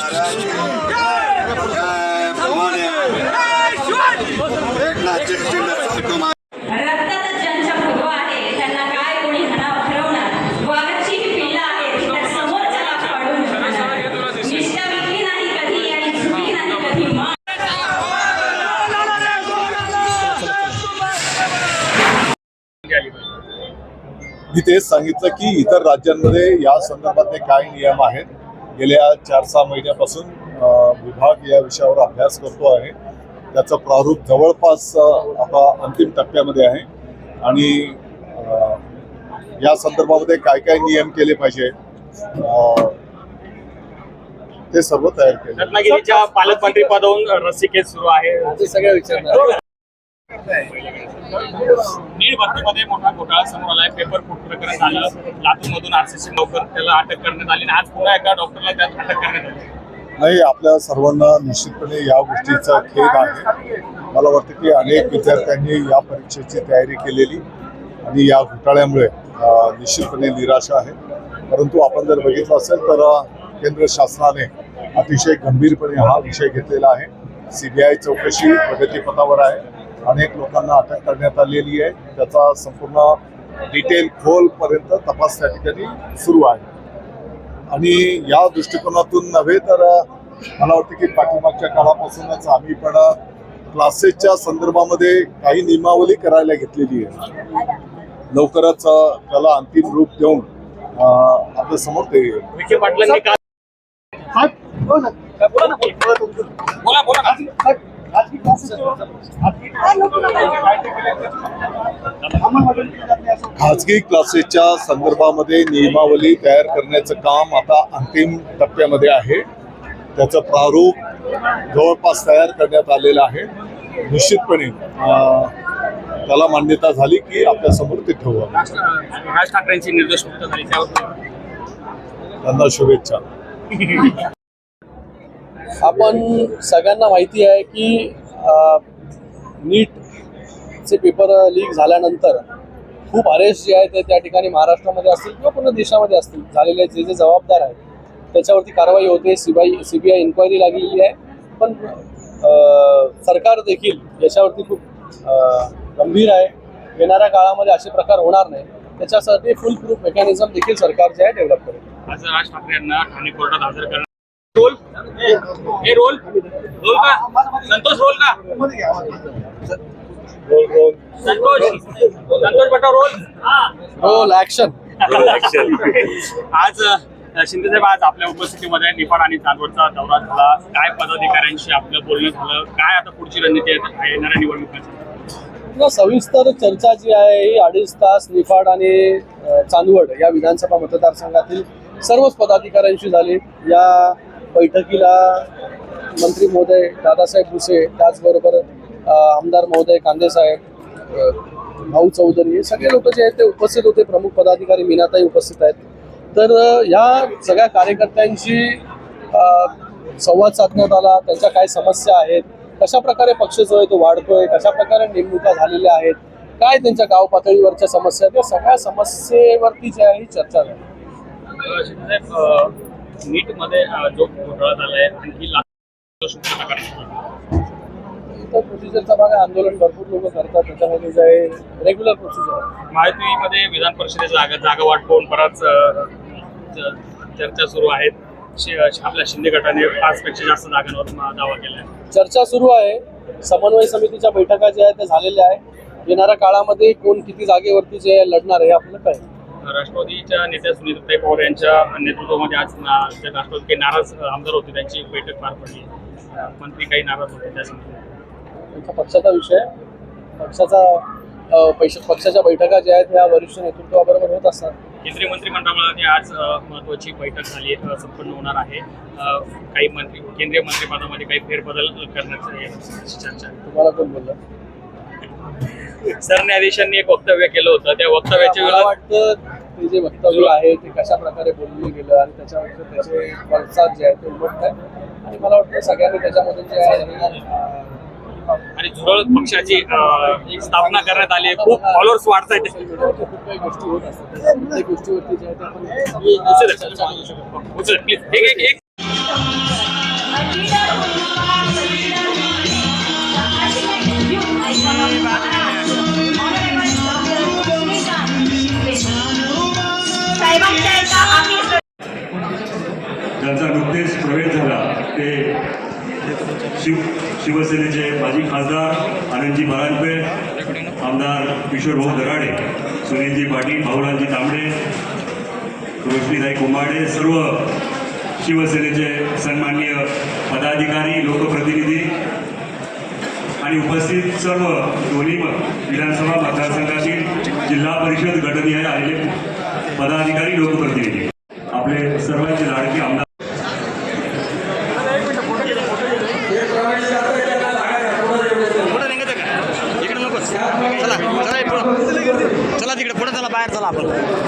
मी तेच सांगितलं की इतर राज्यांमध्ये या संदर्भातले काय नियम आहेत. गेल्या 4-6 महिन्यापासून विभाग या विषयावर अभ्यास करतो आहे. त्याचं प्रारूप जवळपास आता अंतिम टप्प्यामध्ये आहे आणि या संदर्भामध्ये काय काय नियम केले पाहिजे ते सर्व तयार केले. रत्नागिरीच्या पालकमंत्री पदावरून रस्सीखेच सुरू आहे. सगळ्या विचारणार नीट भरतीमध्ये मोठा घोटाळा समोर आलाय. पेपर फूट प्रकरण झालं. लातूरमधून आरसीसी लवकर त्याला अटक करण्यात आली आणि आज पुन्हा एका डॉक्टरला त्यात अटक करण्यात आली. नाही, आपल्या सर्वांना निश्चितपणे या गोष्टीचा खेद आहे. मला वाटतं की अनेक विद्यार्थ्यांनी या परीक्षेची तयारी केलेली आणि या घोटाळ्यामुळे निश्चितपणे निराशा आहे. परंतु आपण जर बघितलं असेल तर केंद्र शासनाने अतिशय गंभीरपणे हा विषय घेतलेला आहे. CBI चौकशी प्रगतीपथावर आहे. अनेक लोकांना अटक करण्यात आलेली आहे. त्याचा संपूर्ण डिटेल खोलपर्यंत तपास त्या ठिकाणी सुरू आहे आणि या दृष्टिकोनातून नव्हे तर मला वाटतं की पाठीमागच्या काळापासूनच आम्ही पण क्लासेसच्या संदर्भामध्ये काही नियमावली करायला घेतलेली आहे. लवकरच त्याला अंतिम रूप देऊन आपल्या समोर ते विखे पाटलांनी खाजगी क्लासेसच्या संदर्भामध्ये नियमावली तयार करण्याचं काम आता अंतिम टप्प्यामध्ये आहे. त्याचं प्रारूप जवळपास तयार करण्यात आलेलं आहे. निश्चितपणे त्याला मान्यता झाली की आपल्या समोर ते ठेवू. राज ठाकरेंची निर्देश मुक्त झाली त्यावर त्यांना शुभेच्छा. आपण सगळ्यांना माहिती आहे की नीटचे पेपर लीक झाल्यानंतर खूप अरेस्ट जे आहेत ते त्या ठिकाणी महाराष्ट्रामध्ये असतील किंवा पूर्ण देशामध्ये असतील झालेले जे जबाबदार आहेत त्याच्यावरती कारवाई होते. CBI इन्क्वायरी लागलेली आहे. पण सरकार देखील याच्यावरती खूप गंभीर आहे. येणाऱ्या काळामध्ये असे प्रकार होणार नाही त्याच्यासाठी फुल प्रूफ मेकॅनिझम देखील सरकार जे आहे डेव्हलप करेल. आज राज ठाकरे यांना ठाणे कोर्टात हजर करण्यात रोल हे रोल का संतोष रोल का संतोष बटा रोल ऍक्शन. आज शिंदे साहेब आज आपल्या उपस्थितीमध्ये निफाड आणि चांदवडचा दौरा झाला. काय पदाधिकाऱ्यांशी आपलं बोलणं झालं, काय आता पुढची रणनीती आहे येणाऱ्या निवडणुकीची? सविस्तर चर्चा जी आहे ही 2.5 तास निफाड आणि चांदवड या विधानसभा मतदारसंघातील सर्वच पदाधिकाऱ्यांशी झाली. या बैठकीला मंत्री महोदय दादासाहेब भुसे, त्याचबरोबर आमदार महोदय कांदे साहेब, भाऊ चौधरी हे सगळे लोक जे आहेत ते उपस्थित होते. प्रमुख पदाधिकारी मीनाताई उपस्थित आहेत. तर या सगळ्या कार्यकर्त्यांशी संवाद साधण्यात आला. त्यांच्या काय समस्या आहेत, कशा प्रकारे पक्ष जो आहे तो वाढतोय, कशा प्रकारे नेमणुका झालेल्या आहेत, काय त्यांच्या गाव पातळीवरच्या समस्या आहेत, या सगळ्या समस्येवरती जी आहे ही चर्चा झाली. नीट मध्ये जो घोटाळा झालाय आणखी इतर प्रोसिजरचा भाग आहे. आंदोलन भरपूर लोक करतात त्याच्यामध्ये जे आहे रेग्युलर प्रोसिजर आहे. महायुतीमध्ये विधान परिषदेचा जागा वाटपून बराच चर्चा सुरू आहेत. आपल्या शिंदे गटाने 5 पेक्षा जास्त जागांवर दावा केलाय. चर्चा सुरू आहे. समन्वय समितीच्या बैठका ज्या आहेत त्या झालेल्या आहे. येणाऱ्या काळामध्ये कोण किती जागेवरती जे लढणार आहे आपल्याला कळेल. राष्ट्रवादीच्या नेत्या सुनीताताई पवार यांच्या नेतृत्वामध्ये आज राष्ट्रवादी काही नाराज आमदार होते, त्यांची बैठक पार पडली. मंत्री काही नाराज होते त्यांचा पक्षाचा विषय. पक्षाच्या बैठका ज्या आहेत ह्या वरिष्ठ नेतृत्वाबरोबर होत असतात. केंद्रीय मंत्रिमंडळामध्ये आज महत्त्वाची बैठक झाली संपन्न होणार आहे. काही मंत्री केंद्रीय मंत्रिपदामध्ये काही फेरबदल करण्याची चर्चा. तुम्हाला कोण बोललं? सरन्यायाधीशांनी एक वक्तव्य केलं होतं. त्या वक्तव्याच्या मला वाटतं ते जे वक्तव्य आहे ते कशा प्रकारे बोललं गेलं आणि त्याच्यावर त्याचे पडसाद जे आहे ते उमटत आहे आणि मला वाटतं सगळ्यांनी त्याच्यामध्ये जे आहे आणि झुरळ पक्षाची स्थापना करण्यात आली. खूप फॉलोअर्स वाढत आहेत. खूप काही गोष्टी होत असतात. प्रत्येक गोष्टीवरती जे आहे ते आपण प्लीज एक शिवसेनेचे माजी खासदार आनंदजी बाळांपे, आमदार किशोरभाऊ दराडे, सुनीलजी पाटील, भाऊरावजी तांबडे, रोशनीताई कुंभाडे, सर्व शिवसेनेचे सन्माननीय पदाधिकारी, लोकप्रतिनिधी आणि उपस्थित सर्व दोन्ही विधानसभा मतदारसंघातील जिल्हा परिषद गटनिहाय आलेले पदाधिकारी, लोकप्रतिनिधी, आपले सर्वांचे लाडके आमदार चला चला तिकडे पुढे चला, बाहेर चला आपण.